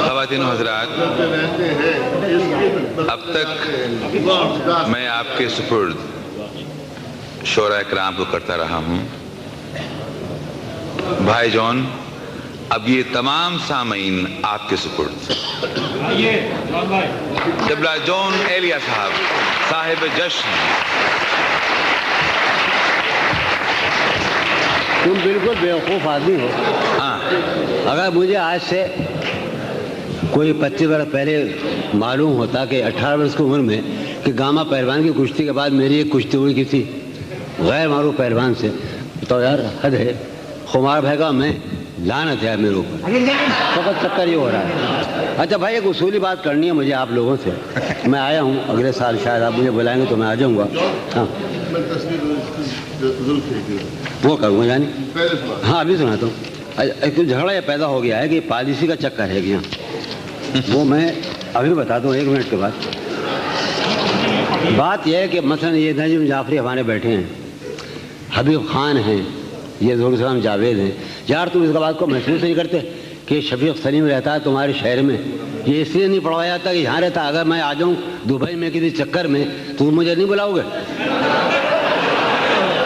خواتین و حضرات، اب تک میں آپ کے سپرد شورا اکرام کو کرتا رہا ہوں. بھائی جان، اب یہ تمام سامعین آپ کے سپرد. قبلہ جون ایلیا صاحب جشن. تم بالکل بیوقوف آدمی ہو. اگر مجھے آج سے کوئی 25 برس پہلے معلوم ہوتا کہ 18 برس کی عمر میں کہ گاما پہلوان کی کشتی کے بعد میری ایک کشتی ہوئی کسی غیر معروف پہلوان سے، تو یار حد ہے. خمار بھائی کا میں لعنت ہے میرے اوپر. فقط چکر یہ ہو رہا ہے. اچھا بھائی، ایک اصولی بات کرنی ہے مجھے آپ لوگوں سے. میں آیا ہوں، اگلے سال شاید آپ مجھے بلائیں گے تو میں آ جاؤں گا. ہاں وہ کروں گا جانی. ہاں ابھی سناتا ہوں. ایک جھگڑا یہ پیدا ہو گیا ہے کہ پالیسی کا چکر ہے گیا. وہ میں ابھی بتاتا ہوں 1 منٹ کے بعد. بات یہ ہے کہ مثلا یہ نجم جعفری ہمارے بیٹھے ہیں، حبیب خان ہیں، یہ ظہور السلام جاوید ہیں. یار تم اس بات کو محسوس نہیں کرتے کہ شفیق سلیم رہتا ہے تمہارے شہر میں؟ یہ اس لیے نہیں پڑھوایا جاتا کہ یہاں رہتا. اگر میں آ جاؤں دبئی میں کسی چکر میں تو تم مجھے نہیں بلاؤ گے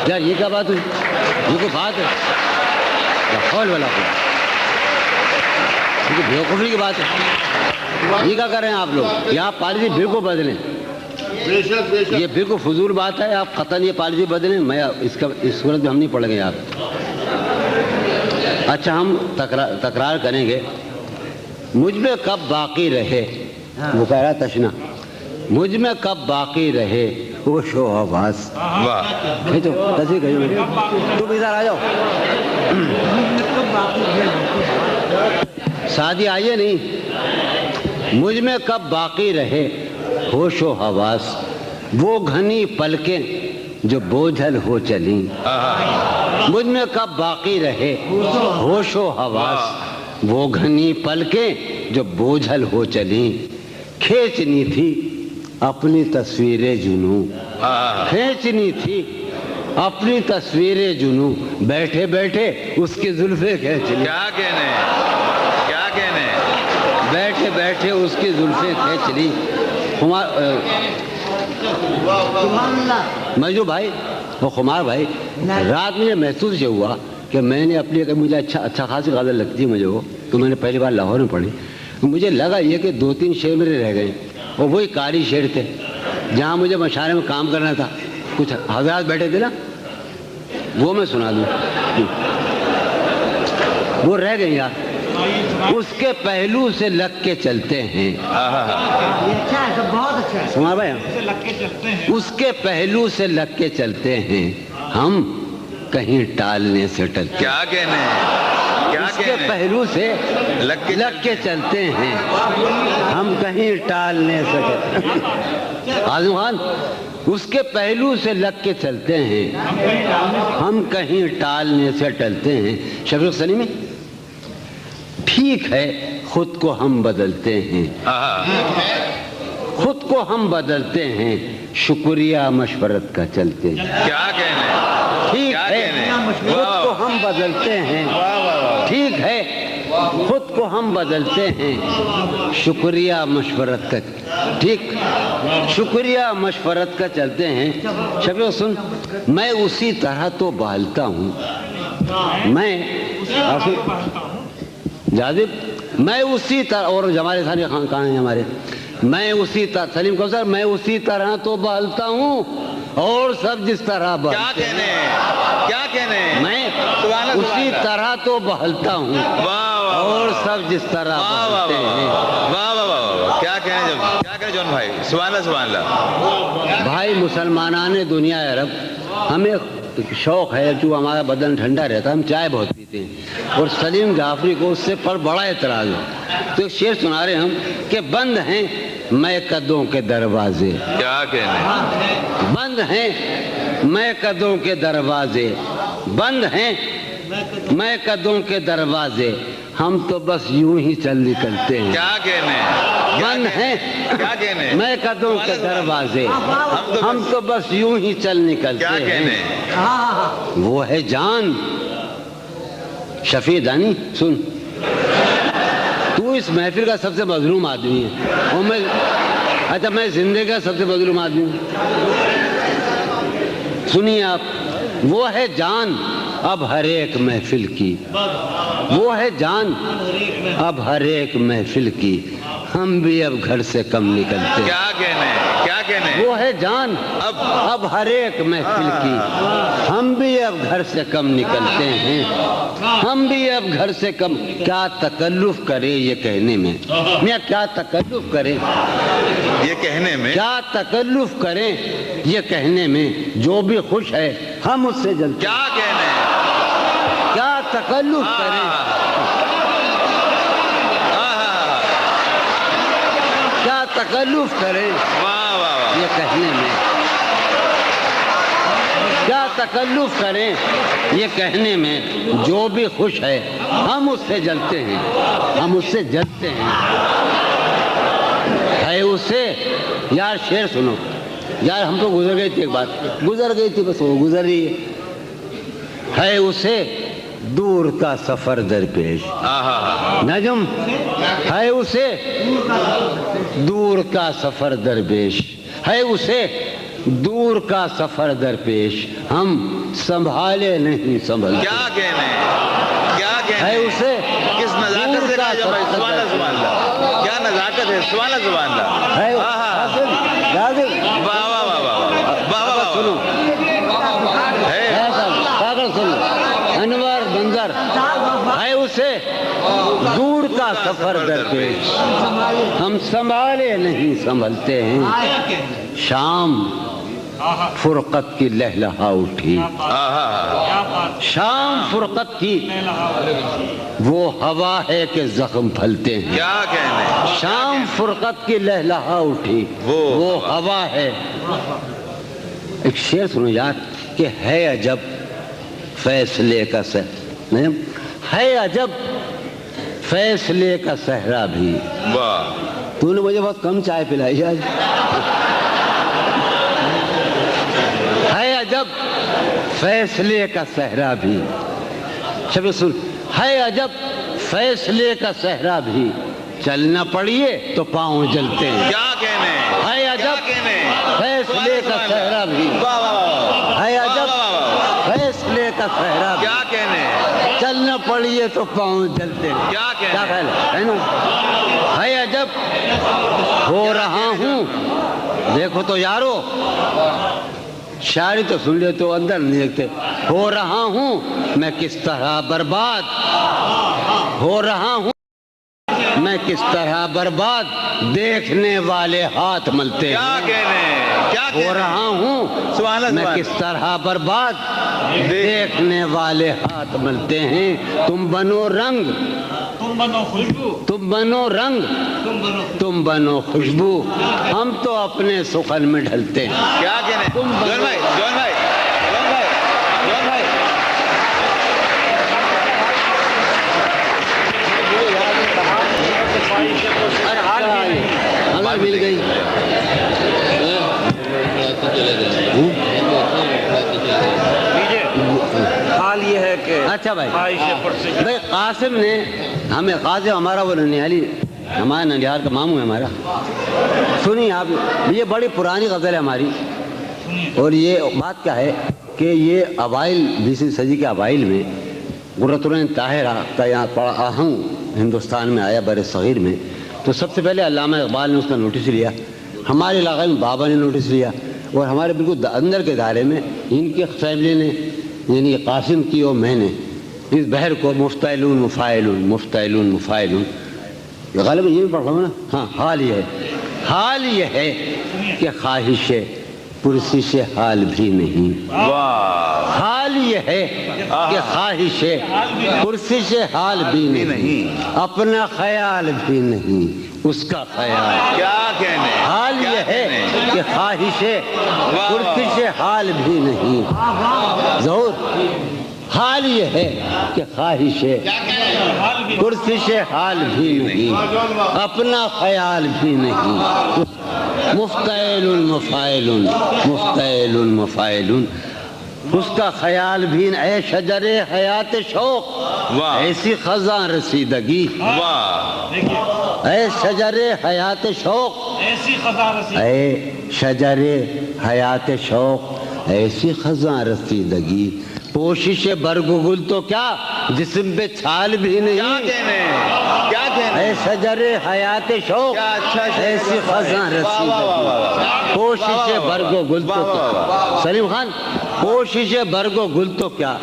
یار؟ یہ کیا بات ہوئی؟ یہ کوئی بات ہے؟ خول والا بیوقوفی کی بات ہے. یہ کیا کر رہے ہیں آپ لوگ؟ یہاں پالیسی بالکل بدلیں. یہ بالکل فضول بات ہے. آپ قطعاً یہ پالیسی بدلیں. میں اس صورت میں ہم نہیں پڑھیں گے آپ. اچھا ہم تکرار کریں گے. مجھ میں کب باقی رہے، وہ کہہ رہا تشنا، مجھ میں کب باقی رہے وہ شو آواز. تم ادھر آ جاؤ. شادی آئیے نہیں. مجھ میں کب باقی رہے ہوش و حواس، وہ گھنی پلکیں جو بوجھل ہو چلیں. مجھ میں کب باقی رہے ہوش و حواس، وہ گھنی پلکیں جو بوجھل ہو چلیں. کھینچنی تھی اپنی تصویر جنوں، کھینچنی تھی اپنی تصویر جنوں، بیٹھے بیٹھے اس کی زلفیں کھینچ لی. کیا کہنے، کیا کہنے، بیٹھے بیٹھے اس کی زلفیں کھینچ لی. مجھو بھائی، وہ خمار بھائی، رات مجھے محسوس یہ ہوا کہ میں نے اپنی، مجھے اچھا خاصی غزل لگتی ہے مجھے وہ، تو میں نے پہلی بار لاہور میں پڑھی. مجھے لگا یہ کہ 2-3 شعر میرے رہ گئے، اور وہی قاری شعر تھے جہاں مجھے مشاعرے میں کام کرنا تھا. کچھ حضرات بیٹھے تھے نا، وہ میں سنا دوں. وہ رہ گئے یار. اس کے پہلو سے لگ کے چلتے ہیں. سمار بھائی، اس کے پہلو سے لگ کے چلتے ہیں، ہم کہیں ٹالنے سے ٹلتے. کیا کہنے، اس کے پہلو سے لگ کے چلتے ہیں، ہم کہیں ٹالنے سے ٹلتے. آزم خان، اس کے پہلو سے لگ کے چلتے ہیں، ہم کہیں ٹالنے سے ٹلتے ہیں. شفیق سلیمی، ٹھیک ہے خود کو ہم بدلتے ہیں، خود کو ہم بدلتے ہیں، شکریہ مشورت کا چلتے ہیں. کیا کہنے، ٹھیک ہے خود کو ہم بدلتے ہیں، ٹھیک ہے خود کو ہم بدلتے ہیں، شکریہ مشورت کا، ٹھیک، شکریہ مشورت کا چلتے ہیں. شفیق سن، میں اسی طرح تو بہلتا ہوں، میں جاذب، میں اسی طرح، اور ہمارے سارے کہاں ہیں ہمارے، میں اسی طرح، سلیم کوثر، میں اسی طرح تو بہلتا ہوں اور سب جس طرح بہلتے ہیں. کیا کہنے، کیا کہنے، میں اسی طرح تو بہلتا ہوں اور سب جس طرح بہلتے ہیں. واہ واہ واہ، کیا کہنے، کیا کہنے جون بھائی، سبحان اللہ سبحان اللہ. بھائی مسلمانان دنیا عرب، ہمیں شوق ہے، جو ہمارا بدن ٹھنڈا رہتا ہے، ہم چائے بہت پیتے ہیں، اور سلیم جعفری کو اس سے پر بڑا اعتراض ہے. تو ایک شعر سنا رہے ہم کہ بند ہیں میں قدوں کے دروازے. کیا کہنے، بند ہیں میں قدوں کے دروازے، بند ہیں میں قدوں کے دروازے، ہم تو بس یوں ہی چل نکلتے ہیں. کیا کہنے، بند ہیں کیا کہنے، میں قدوں کے دروازے، ہم تو بس یوں ہی چل نکلتے ہیں. کیا کہنے، وہ ہے جان. شفیع دانی سن، تو اس محفل کا سب سے مظلوم آدمی ہے اور میں زندگی کا سب سے مظلوم آدمی ہوں. سنیے آپ، وہ ہے جان اب ہر ایک محفل کی، وہ ہے جان اب ہر ایک محفل کی، ہم بھی اب گھر سے کم نکلتے ہیں. کیا کہنے وہ ہے جان اب ہر ایک محفل کی، ہم بھی اب گھر سے کم نکلتے ہیں. ہم بھی اب گھر سے کم. کیا تکلف کرے یہ کہنے میں، میاں کیا تکلف کرے یہ کہنے میں، کیا تکلف کریں یہ کہنے میں، جو بھی خوش ہے ہم اس سے جلتے. کیا کہنے، کیا تکلف کریں، کیا تکلف کریں یہ کہنے میں، کیا تکلف کریں یہ کہنے میں، جو بھی خوش ہے ہم اس سے جلتے ہیں، ہم اس سے جلتے ہیں. ہے اسے یار شعر سنو یار، ہم تو گزر گئی تھی، ایک بات گزر گئی تھی، بس وہ گزر رہی ہے اسے دور کا سفر درپیش. نجم ہے اسے دور کا سفر درپیش، ہے اسے دور کا سفر درپیش، ہم سنبھالے نہیں سنبھلتے. کیا کہنے، کیا کہنے ہے اسے کس نزاکت سے راجہ بھائی، سبحان اللہ سبحان اللہ، کیا نزاکت ہے، سبحان اللہ سبحان اللہ. ہے واہ واہ واہ واہ واہ واہ، سنو پاگل سنو، انور بندر ہے اسے دور کا سفر درپیش، ہم سنبھالے نہیں سنبھلتے ہیں. شام فرقت کی لہلہا اٹھی، شام فرقت کی وہ ہوا ہے کہ زخم پھلتے ہیں. کیا کہنے، شام فرقت کی لہلہا اٹھی وہ ہوا ہے. ایک شعر سنو یار کہ ہے عجب فیصلے کا نہیں، ہے عجب فیصلے کا صحرا بھی. واہ، تو نے مجھے بہت کم چائے پلائی آج. ہے عجب فیصلے کا صحرا بھی، شب سن، ہے عجب فیصلے کا صحرا بھی، چلنا پڑیے تو پاؤں جلتے ہیں. کیا کہنے، ہے عجب فیصلے کا صحرا بھی، ہے عجب فیصلے کا صحرا بھی، کیا کہنے، چلنا پڑیے تو پاؤں جلتے ہیں. کیا کہنے، کیا خیال ہے نا؟ ہے عجب ہو رہا ہوں، دیکھو تو یارو شاعری تو سن لے تو اندر نہیں دیکھتے. ہو رہا ہوں میں کس طرح برباد، ہو رہا ہوں میں کس طرح برباد، دیکھنے والے ہاتھ ملتے ہیں. کیا کہنے، کیا ہو رہا ہوں میں کس طرح برباد، دیکھنے والے ہاتھ ملتے ہیں. تم بنو رنگ، تم بنو خوشبو، تم بنو رنگ، تم بنو خوشبو، ہم تو اپنے سخن میں ڈھلتے ہیں. کیا کہنے، جون بھائی، جون بھائی، جون بھائی، جون بھائی، ہمیں مل گئی. حال یہ ہے کہ اچھا بھائی، بھائی قاسم نے ہمیں، قاسم ہمارا وہ ننیالی، ہمارا ننیال کا ماموں ہے ہمارا. سنیے آپ، یہ بڑی پرانی غزل ہے ہماری، اور یہ بات کیا ہے کہ یہ اوائل 20ویں صدی کے اوائل میں قرۃ العین طاہرہ کا یہاں بڑا آہنگ ہندوستان میں آیا، بر صغیر میں. تو سب سے پہلے علامہ اقبال نے اس کا نوٹس لیا، ہمارے علاقے میں بابا نے نوٹس لیا، اور ہمارے بالکل اندر کے دائرے میں ان کی فیملی نے، یعنی قاسم کی اور میں نے اس بحر کو مفتعلون مفاعلون مفتعلون مفاعلون، غالباً یہ بھی پڑھ رہا ہوں نا. ہاں، حال یہ ہے کہ خواہش پرسش حال بھی نہیں. حال یہ ہے کہ خواہش پرسش حال بھی نہیں، اپنا خیال بھی نہیں اس کا خیال. کیا کہنے، حال یہ ہے کہ خواہش پرسش حال بھی نہیں. ظہور، حال یہ ہے کہ خواہش پرسش حال بھی نہیں، اپنا خیال بھی نہیں. مفتعل مفاعل مفتعل مفاعل. اس کا خیال بھی اے شجر حیات شوق واہ ایسی خزاں رسیدگی واہ اے شجر حیات شوق ایسی خزاں رسید اے شجر حیات شوق ایسی خزاں رسیدگی پوشش برگ و گل تو کیا جسم پہ چھال بھی کیا نہیں کہنے کیا کہنے اے شجر حیات شوق کیا اچھا شعر ایسی خزاں رسیدگی پوشش برگ و گل تو کیا سلیم خان پوشش برگ و گل تو کیا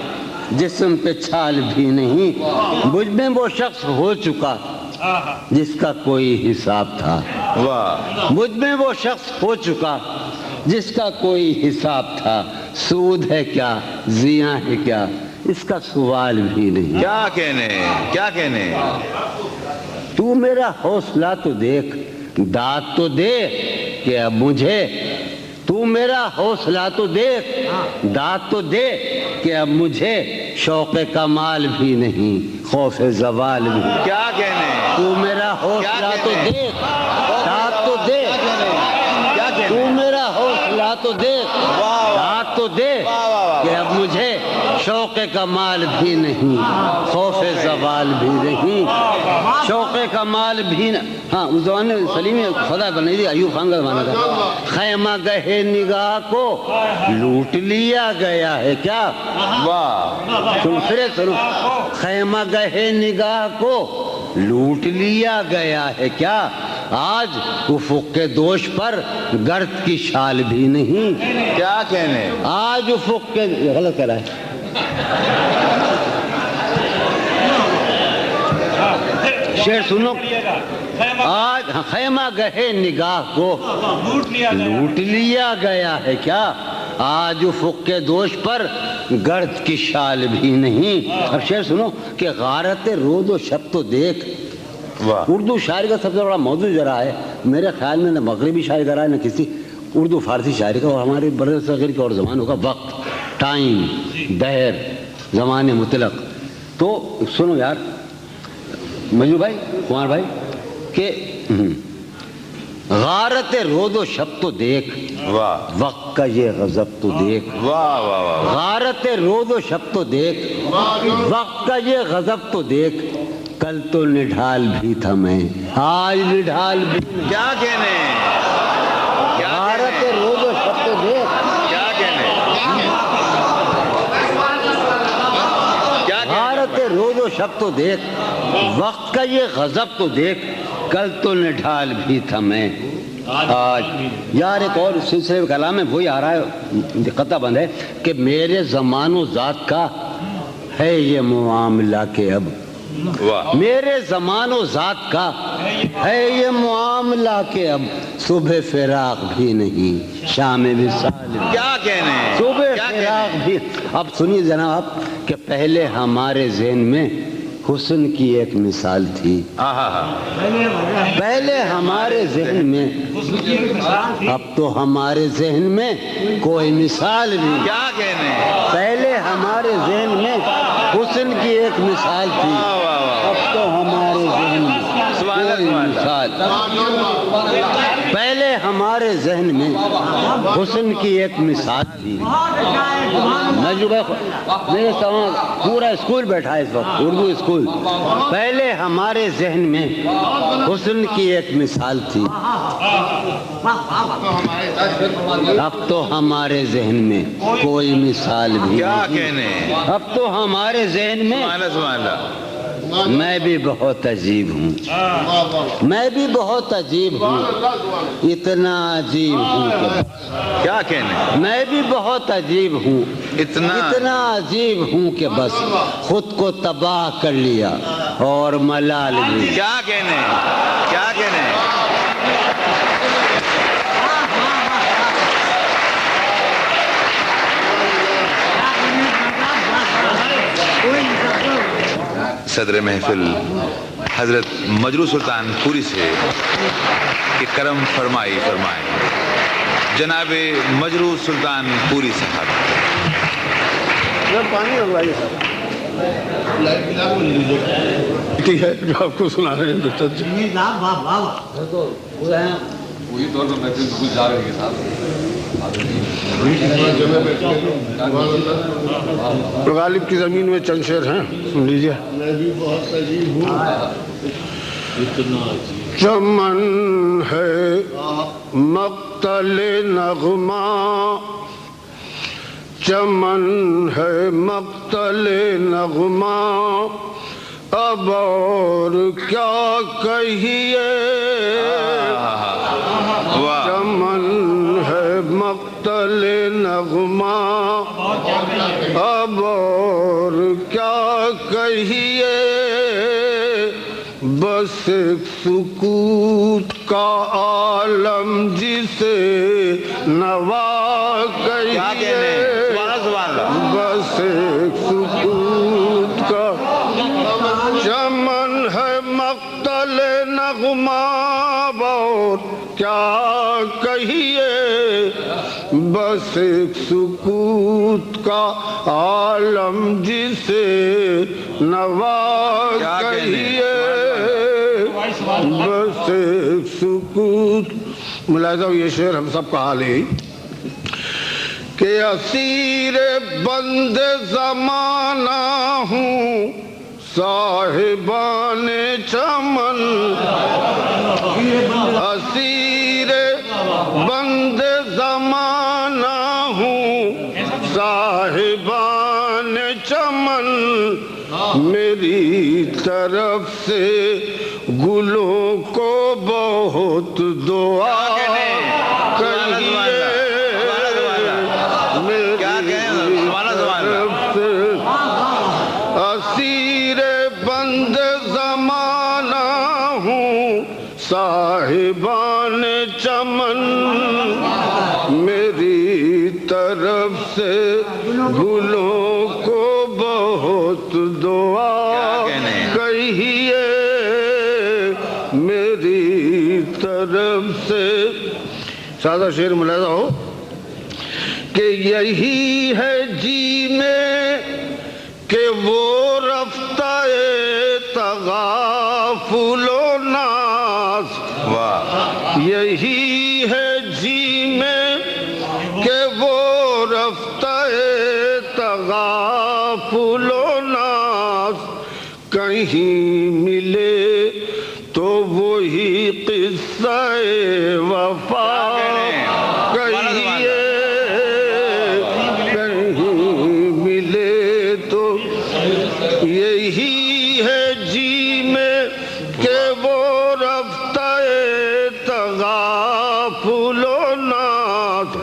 جسم پہ چھال بھی نہیں مجھ میں وہ شخص ہو چکا جس کا کوئی حساب تھا واہ مجھ میں وہ شخص ہو چکا جس کا کوئی حساب تھا سود ہے کیا زیاں ہے کیا اس کا سوال بھی نہیں کیا کہنے کیا کہنے تو میرا حوصلہ تو دیکھ داد تو دے کہ اب مجھے تو میرا حوصلہ تو دیکھ داد تو دے کہ اب مجھے شوق کمال بھی نہیں خوف زوال بھی کیا کہنے تو میرا حوصلہ تو دیکھ داد تو دے کیا تو کہنے میرا حوصلہ تو دیکھ داد تو دے کہ اب مجھے شوق کمال بھی نہیں خوف زوال بھی نہیں شوق کمال بھی ہاں اس زمانے میں سلیم خدا بنائی تھی ایوب خان کا زمانہ تھا خیمہ گہے نگاہ کو لوٹ لیا گیا ہے کیا واہ تم پھر سنو خیمہ گہے نگاہ کو لوٹ لیا گیا ہے کیا آج افق کے دوش پر گرد کی شال بھی نہیں کیا کہنے آج افق کے غلط کر رہا ہے شعر سنو آج خیمہ گہے نگاہ کو لوٹ لیا گیا ہے کیا آج افق کے دوش پر گرد کی شال بھی نہیں اب شعر سنو کہ غارت رود و شب تو دیکھ واہ اردو شاعری کا سب سے بڑا موضوع ذرا ہے میرے خیال میں نہ مغربی شاعری کا رہا ہے نہ کسی اردو فارسی شاعری کا اور ہمارے بر صغیر کا اور زمانوں کا وقت ٹائم دہر زمان مطلق تو سنو یار مجنو بھائی کمار بھائی کہ غارت رود و شب تو دیکھ واہ وقت کا یہ غضب تو دیکھ واہ واہ واہ غارت رود و شب تو دیکھ وقت کا یہ غضب تو دیکھ کل تو نڈھال بھی تھا میں آج نڈھال بھی نہیں کیا کہنے کیا غارت کہنے رود و شب تو دیکھ کیا کہنے کیا کہنے غارت رود و شب تو دیکھ وقت کا یہ غضب تو دیکھ کل تو نڈھال بھی تھا میں آج یار ایک اور سلسلے میں کلام ہے وہی آ رہا ہے قطع بند ہے کہ میرے زمان و ذات کا ہے یہ معاملہ کہ اب واہ میرے زمان و ذات کا ہے یہ معاملہ کہ اب صبح فراق بھی نہیں شام وصال بھی کیا کہنے صبح کیا فراق کہنے بھی اب سنیے جناب کہ پہلے ہمارے ذہن میں حسن کی ایک مثال تھی پہلے ہمارے ذہن میں اب تو ہمارے ذہن میں کوئی مثال نہیں کیا کہنے پہلے ہمارے ذہن میں حسن کی ایک مثال تھی اب تو ہمارے ذہن میں کوئی مثال پہلے ہمارے ذہن میں حسن کی ایک مثال تھی میرے ساتھ پورا اسکول بیٹھا ہے اس وقت اردو اسکول پہلے ہمارے ذہن میں حسن کی ایک مثال تھی اب تو ہمارے ذہن میں کوئی مثال بھی کیا نہیں کہنے اب تو ہمارے ذہن میں سبحان اللہ میں بھی بہت عجیب ہوں میں بھی بہت عجیب ہوں اتنا عجیب ہوں کہ کیا کہنے میں بھی بہت عجیب ہوں اتنا عجیب ہوں کہ بس خود کو تباہ کر لیا اور ملال بھی کیا کہنے کیا کہنے صدر محفل حضرت مجروح سلطان پوری سے کہ کرم فرمائیں جناب مجروح سلطان پوری صاحب پانی لگوائیے ٹھیک ہے جو آپ کو سنا رہے ہیں ڈاکٹر جی وہی طور پر محفل بالکل جا رہے ہیں صاحب غالب کی زمین میں چند شعر ہیں، سن لیجیے۔ چمن ہے مقتل نغمہ، چمن ہے مقتل نغمہ، اب اور کیا کہیے، چمن ہے مقتل نغمہ، اب اور کیا کہیے، بس ایک سکوت کا عالم جسے نوا کہیے، بس ایک سکوت کا، چمن ہے مقتل نغمہ، اور کیا کہیے، بس ایک سکوت کا عالم جسے نوا کہیے، بس ایک سکوت۔ ملاحظہ یہ شعر ہم سب کا حال ہے کہ اسیر بند زمانہ ہوں، صاحبان چمن، اسیر بند زمانہ ہوں، صاحبان چمن، میری طرف سے گلوں کو بہت دعا کہیے، اسیر بند زمانہ ہوں، صاحبان چمن، میری طرف سے گلوں کو بہت دعا کہیے، میری طرف سے۔ سادہ شعر ملاحظہ ہو کہ یہی ہے جی میں کہ وہ رفتہ تغافل و ناز، یہی ہے جی میں کہ وہ رفتہ تغافل و ناز، کہیں ملے تو وہی قصہ وفا کہیے، کہیں ملے تو یہی ہے جی میں کہ وہ رفتہ تغافل و ناز،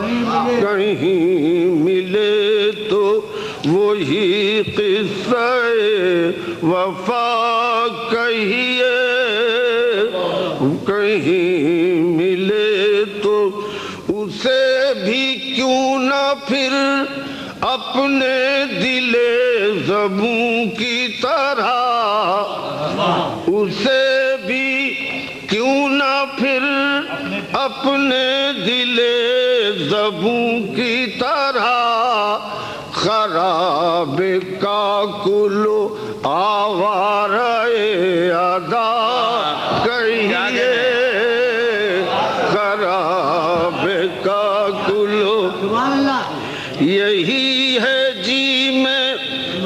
کہیں ملے تو وہی قصہ وفا کہیے، کہیں ملے تو اسے بھی کیوں نہ پھر اپنے دل زبوں کی طرح، اسے بھی کیوں نہ پھر اپنے دل زبوں کی طرح، خراب کاکل آوارہ ادا کہیے، خراب کاکل، یہی ہے جی میں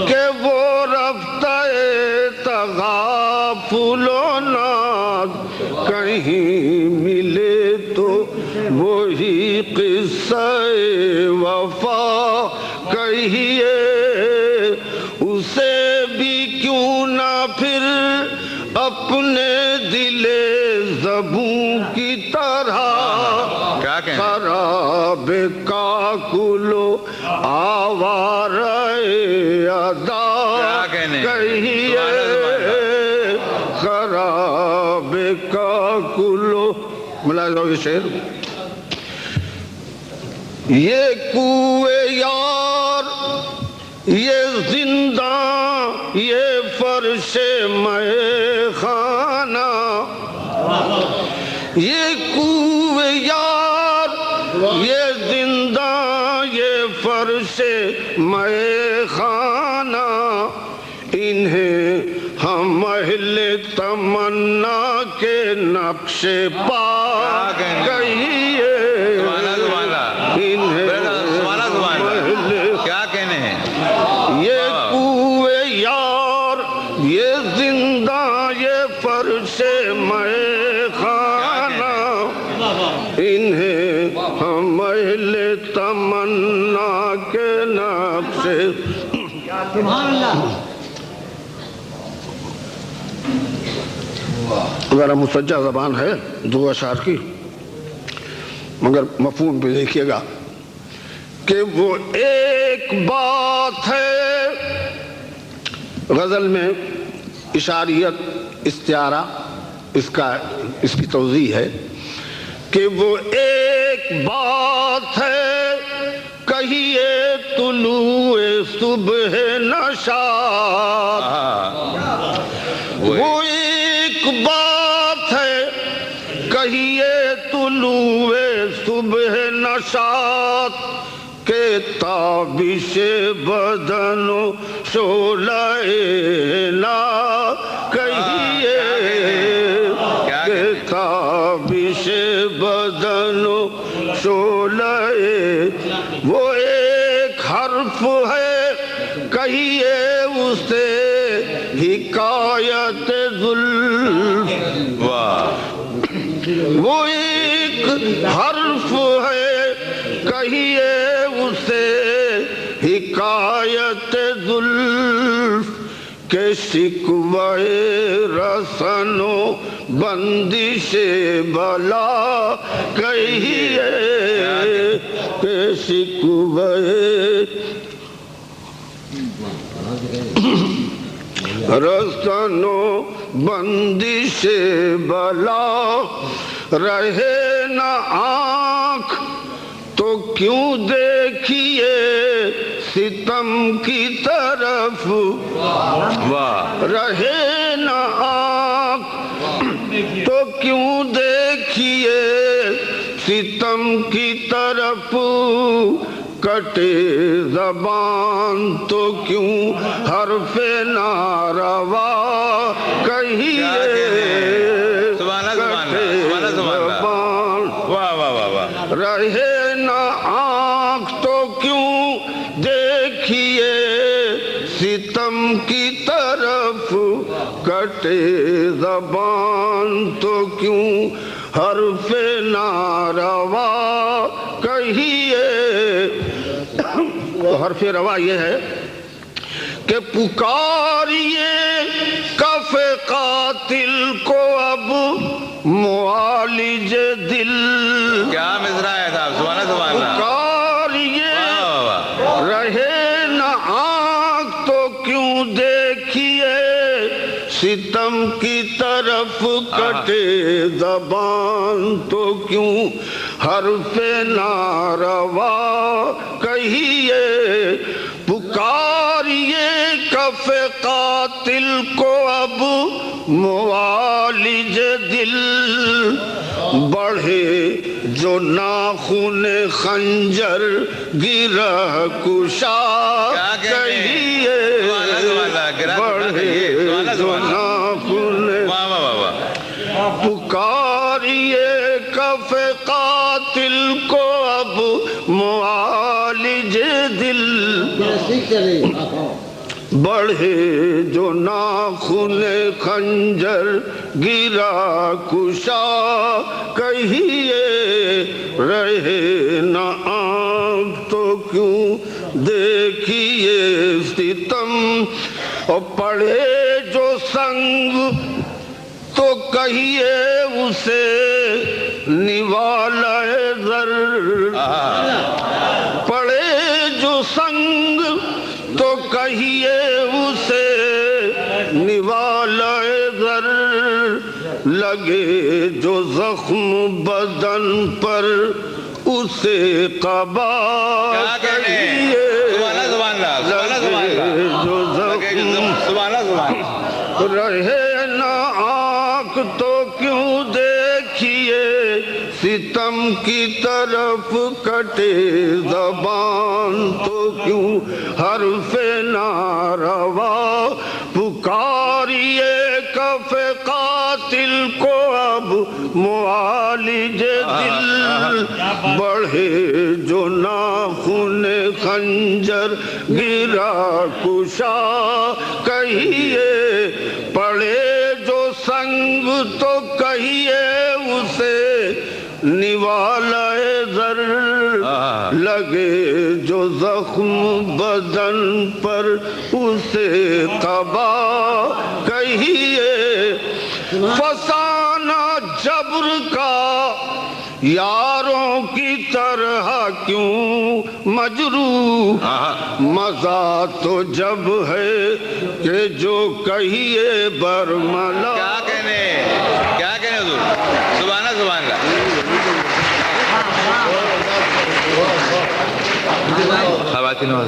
کہ وہ رفتہ تغافل و ناز، کہیں ملے تو وہی قصہ وفا کہیے، اسے بھی کیوں نہ پھر اپنے دل زبوں کی طرح، خراب کاکل آوارہ ادا کہیے، خراب کاکل۔ ملاحظہ ہو یہ شعر، یہ کوئے یار، یہ زنداں، یہ فرش مے خانہ، یہ کوئے یار، یہ زنداں، یہ فرش مے خانہ، انہیں ہم اہل تمنا کے نقش پا کہیے، انہیں پر سے میں خانہ انہیں حمل تمنا کے نب سے ذرا مسجع زبان ہے دو اشعار کی، مگر مفہوم پہ دیکھیے گا کہ وہ ایک بات ہے. غزل میں اشاریت استعارہ اس کی توضیح ہے کہ وہ ایک بات ہے کہیے طلوع صبح نشاط. وہ ایک بات ہے کہیے طلوع صبح نشاط کہ تابش بدن و شعلہ لا کہیے کہ تابش بدن و شعلہ. وہ ایک حرف ہے کہیے اسے حکایت زلف. وہ ایک حرف ہے کہیے اسے حکایت زلف کہ شکوہ رسن و بندش بلا کہیے کہ شکوہ رسن و بندش بلا. رہے نہ آنکھ تو کیوں دیکھیے ستم کی طرف. رہے نہ آنکھ تو کیوں دیکھیے ستم کی طرف. کٹے زبان تو کیوں حرف ناروا کہیے. کٹے زبان رہے نہ آنکھ تو کیوں دیکھیے ستم کی طرف. کٹے زبان تو کیوں حرف ناروا کہیے. حرف روا یہ ہے کہ پکاریے کف قاتل کو اب معالج دل. کیا مصرع ہے صاحب، سبحان اللہ. پکاریے رہے نہ آنکھ تو کیوں دیکھیے ستم کی طرف. کٹے زبان تو کیوں حرف ناروا کہیے. پکاریے کف قاتل کو اب معالج دل. بڑھے جو ناخن خنجر گرہ کشا کہیے. بڑھے جو ناخن پکاریے کف قاتل کو اب معالج دل. بڑھے جو ناخن خنجر گرا کشا کہیے. رہے نہ آنکھ تو کیوں دیکھیے ستم. اور پڑھے جو سنگ تو کہیے اسے نوالہ زر. پڑھے جو سنگ تو کہیے اسے نوالہ زر. لگے جو زخم بدن پر اسے قبا کہیے. لگے جو زخم رہے نہ آنکھ تو کیوں دیکھیے ستم کی طرف. کٹے زبان تو کیوں حرف ناروا. پکاریے کف قاتل کو اب معالج دل. بڑھے جو ناخن خنجر گرا کشا کہیے. پڑے جو سنگ جنگ تو کہیے اسے نوالہ زر، لگے جو زخم بدن پر اسے قبا کہیے، فسانہ جبر کا یاروں کی طرح کیوں مجروح، مزہ تو جب ہے کہ جو کہیے برملا۔ کیا کہنے حضور، سبحان اللہ خواتین